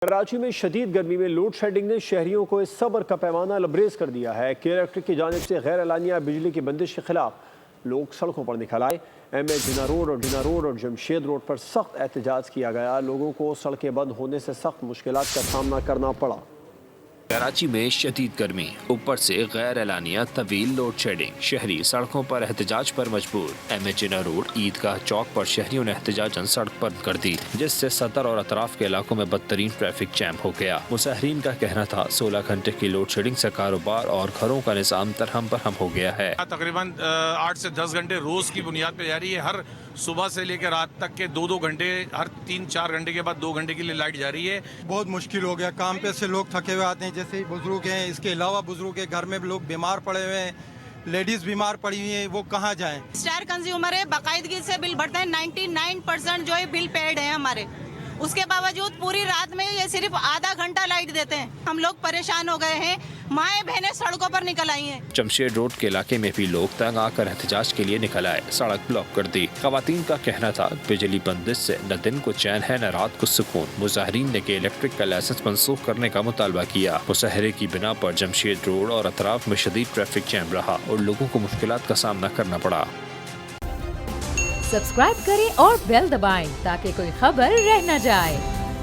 کراچی میں شدید گرمی میں لوڈ شیڈنگ نے شہریوں کو اس صبر کا پیمانہ لبریز کر دیا ہے کہ الیکٹرک کی جانب سے غیر اعلانیہ بجلی کی بندش کے خلاف لوگ سڑکوں پر نکل آئے۔ ایم اے جناح روڈ اور جمشید روڈ پر سخت احتجاج کیا گیا۔ لوگوں کو سڑکیں بند ہونے سے سخت مشکلات کا سامنا کرنا پڑا۔ کراچی میں شدید گرمی، اوپر سے غیر اعلانیہ طویل لوڈ شیڈنگ، شہری سڑکوں پر احتجاج پر مجبور۔ ایم اے جناح روڈ عیدگاہ چوک پر شہریوں نے احتجاجاً سڑک بند کر دی، جس سے صدر اور اطراف کے علاقوں میں بدترین ٹریفک جیم ہو گیا۔ مظاہرین کا کہنا تھا 16 گھنٹے کی لوڈ شیڈنگ سے کاروبار اور گھروں کا نظام درہم برہم ہو گیا ہے۔ تقریباً 8 سے 10 گھنٹے روز کی بنیاد پہ جاری ہے۔ ہر صبح سے لے کے رات تک کے 2 گھنٹے، ہر 3-4 گھنٹے کے بعد 2 گھنٹے کے لیے لائٹ جاری ہے۔ بہت مشکل ہو گیا، کام پہ سے لوگ تھکے ہوئے آتے ہیں، جیسے بزرگ ہیں، اس کے علاوہ بزرگ کے گھر میں لوگ بیمار پڑے ہوئے ہیں، لیڈیز بیمار پڑی ہوئی ہیں، وہ کہاں جائیں؟ اسٹار کنزیومر ہے، باقاعدگی سے بل بھرتے ہیں، 99% جو ہے بل پیڈ ہے ہمارے، اس کے باوجود پوری رات میں یہ صرف آدھا گھنٹہ لائٹ دیتے ہیں۔ ہم لوگ پریشان ہو گئے ہیں، مائیں بہنیں سڑکوں پر نکل آئی ہیں۔ جمشید روڈ کے علاقے میں بھی لوگ تنگ آ کر احتجاج کے لیے نکل آئے، سڑک بلاک کر دی۔ خواتین کا کہنا تھا بجلی بندش سے نہ دن کو چین ہے نہ رات کو سکون۔ مظاہرین نے کہ الیکٹرک کا لائسنس منسوخ کرنے کا مطالبہ کیا۔ مظاہرے کی بنا پر جمشید روڈ اور اطراف میں شدید ٹریفک جیم رہا اور لوگوں کو مشکلات کا سامنا کرنا پڑا۔ سبسکرائب کریں اور بیل دبائیں تاکہ کوئی خبر رہ نہ جائے۔